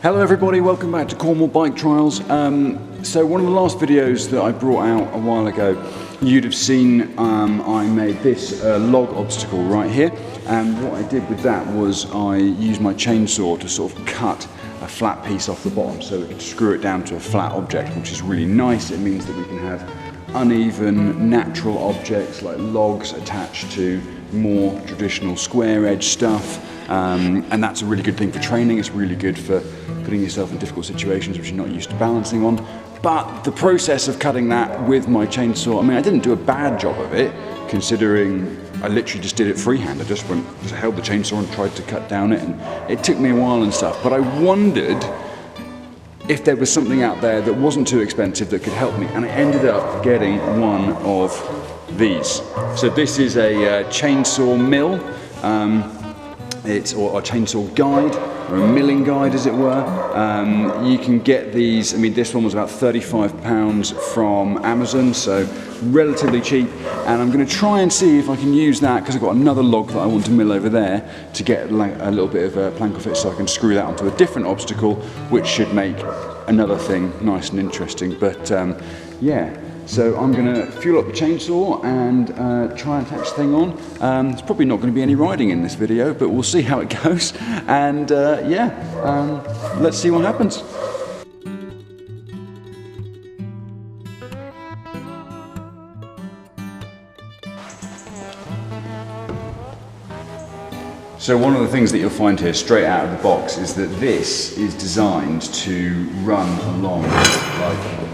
Hello everybody, welcome back to Cornwall Bike Trials. So one of the last videos that I brought out a while ago, you'd have seen I made this log obstacle right here. And what I did with that was I used my chainsaw to sort of cut a flat piece off the bottom so we could screw it down to a flat object, which is really nice. It means that we can have uneven natural objects like logs attached to more traditional square edge stuff. And that's a really good thing for training. It's really good for putting yourself in difficult situations which you're not used to balancing on. But the process of cutting that with my chainsaw, I mean, I didn't do a bad job of it, considering I literally just did it freehand. I just held the chainsaw and tried to cut down it, and it took me a while and stuff. But I wondered if there was something out there that wasn't too expensive that could help me, and I ended up getting one of these. So this is a chainsaw mill. It's or a chainsaw guide, or a milling guide as it were. You can get these, I mean this one was about £35 from Amazon, so relatively cheap, and I'm going to try and see if I can use that, because I've got another log that I want to mill over there, to get a little bit of a plank off it so I can screw that onto a different obstacle, which should make another thing nice and interesting. But yeah. So I'm going to fuel up the chainsaw and try and attach the thing on. There's probably not going to be any riding in this video, but we'll see how it goes. And let's see what happens. So one of the things that you'll find here straight out of the box is that this is designed to run along like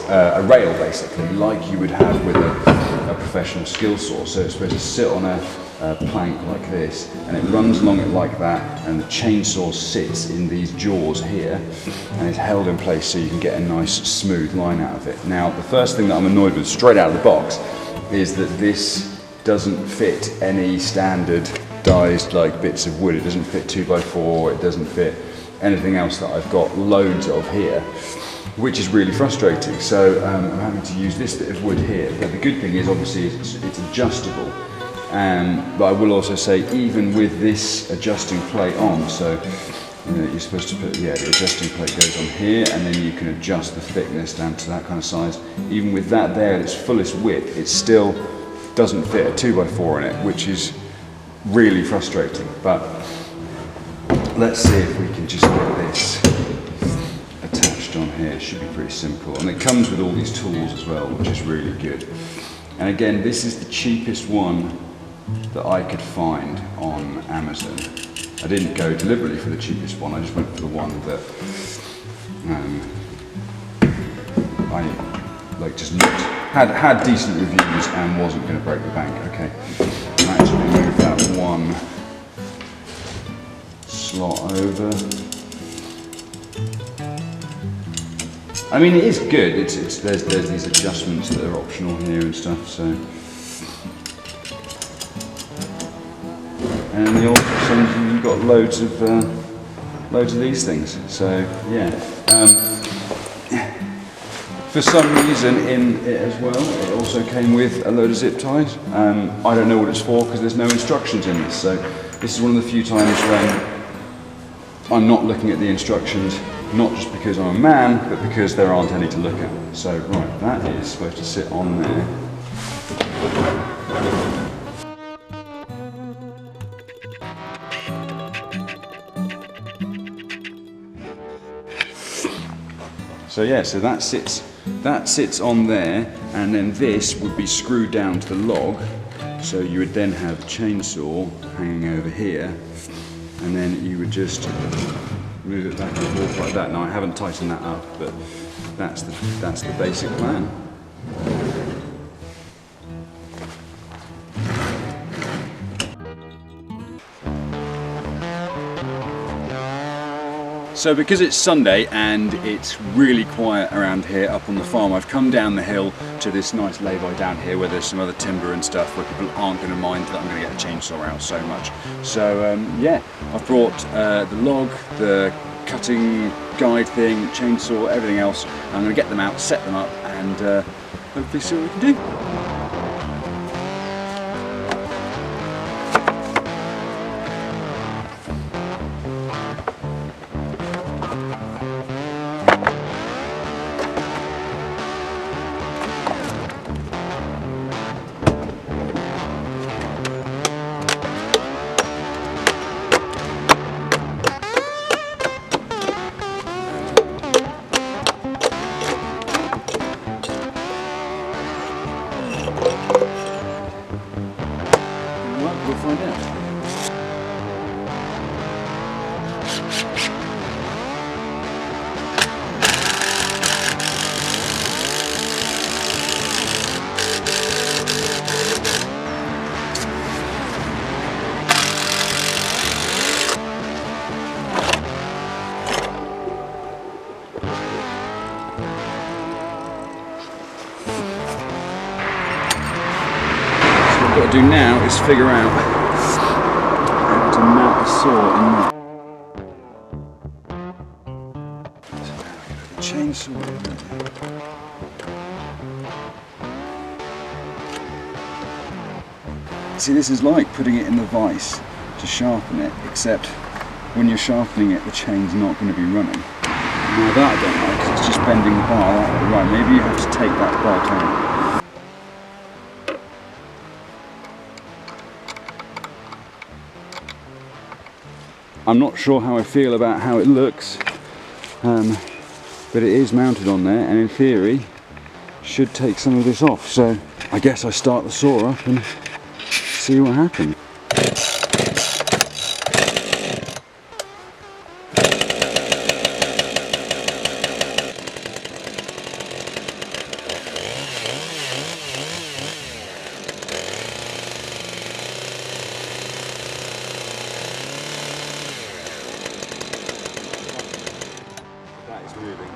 a rail, basically, like you would have with a professional skill saw. So it's supposed to sit on a plank like this, and it runs along it like that, and the chainsaw sits in these jaws here and is held in place so you can get a nice smooth line out of it. Now the first thing that I'm annoyed with straight out of the box is that this doesn't fit any standardized like bits of wood. It doesn't fit 2x4, it doesn't fit anything else that I've got loads of here, which is really frustrating. So I'm having to use this bit of wood here. But the good thing is obviously it's adjustable. But I will also say, even with this adjusting plate on, so you know, you're supposed to put, the adjusting plate goes on here, and then you can adjust the thickness down to that kind of size. Even with that there at its fullest width, it still doesn't fit a 2x4 in it, which is really frustrating. But let's see if we can just get this on here. It should be pretty simple, and it comes with all these tools as well, which is really good. And again, this is the cheapest one that I could find on Amazon. I didn't go deliberately for the cheapest one, I just went for the one that I like just looked, had decent reviews and wasn't going to break the bank. Okay, I actually move that one slot over. I mean, it is good. There's these adjustments that are optional here and stuff. So, and the old you've got loads of these things. So yeah. For some reason in it as well, it also came with a load of zip ties. I don't know what it's for because there's no instructions in this. So this is one of the few times when I'm not looking at the instructions. Not just because I'm a man, but because there aren't any to look at. So, right, that is supposed to sit on there. So yeah, so that sits on there, and then this would be screwed down to the log. So you would then have a chainsaw hanging over here, and then you would just move it back and forth like that. Now I haven't tightened that up, but that's the basic plan. So because it's Sunday and it's really quiet around here up on the farm, I've come down the hill to this nice lay-by down here where there's some other timber and stuff where people aren't going to mind that I'm going to get a chainsaw out so much. So yeah, I've brought the log, the cutting guide thing, chainsaw, everything else. I'm going to get them out, set them up, and hopefully see what we can do. we'll find out. What I've got to do now is figure out how to mount a saw in there. Chainsaw. See, this is like putting it in the vise to sharpen it, except when you're sharpening it, the chain's not going to be running. Now that I don't like, because it's just bending the bar that way. Right, maybe you have to take that part out. I'm not sure how I feel about how it looks, but it is mounted on there, and in theory should take some of this off. So I guess I start the saw up and see what happens. Moving.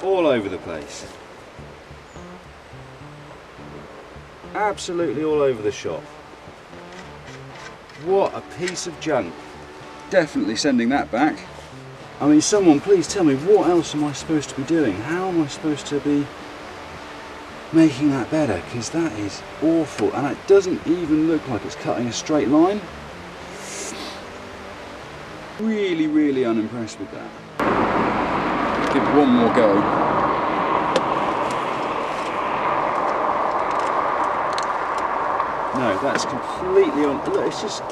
All over the place. Absolutely all over the shop. What a piece of junk. Definitely sending that back. I mean, someone please tell me, what else am I supposed to be doing? How am I supposed to be making that better? Because that is awful, and it doesn't even look like it's cutting a straight line. Really, really unimpressed with that. Give it one more go. No, that's completely on. Look, it's just.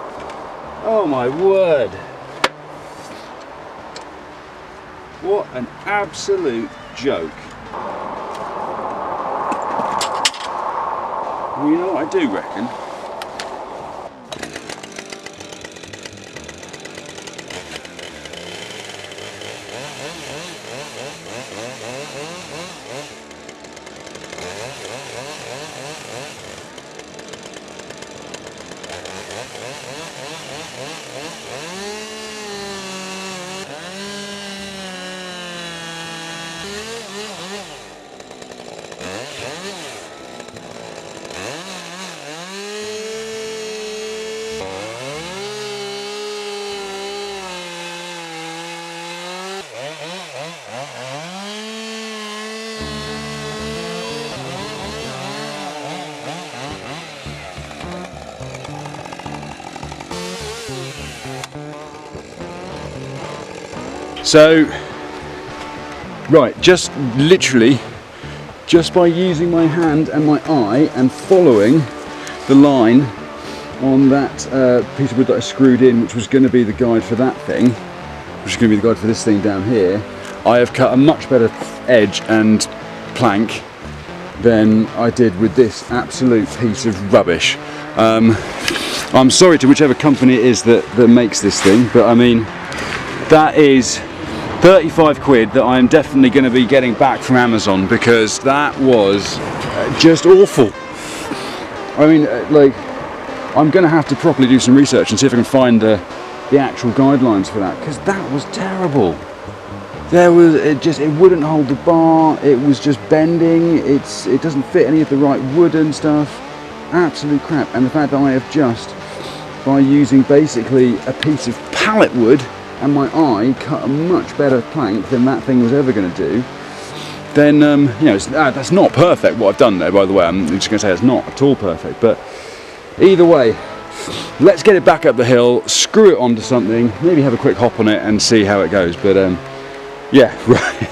Oh my word. What an absolute joke. Well, you know what I do reckon? So, right, just literally, just by using my hand and my eye and following the line on that piece of wood that I screwed in, which was going to be the guide for that thing, which is going to be the guide for this thing down here, I have cut a much better edge and plank than I did with this absolute piece of rubbish. I'm sorry to whichever company it is that makes this thing, but I mean, that is 35 quid that I am definitely going to be getting back from Amazon, because that was just awful. I mean, like, I'm going to have to properly do some research and see if I can find the actual guidelines for that, because that was terrible. It wouldn't hold the bar, it was just bending, it doesn't fit any of the right wood and stuff. Absolute crap. And the fact that I have just by using basically a piece of pallet wood and my eye cut a much better plank than that thing was ever going to do, then you know, that's not perfect what I've done there, by the way. I'm just going to say it's not at all perfect, but either way, let's get it back up the hill, screw it onto something, maybe have a quick hop on it and see how it goes. But yeah, right.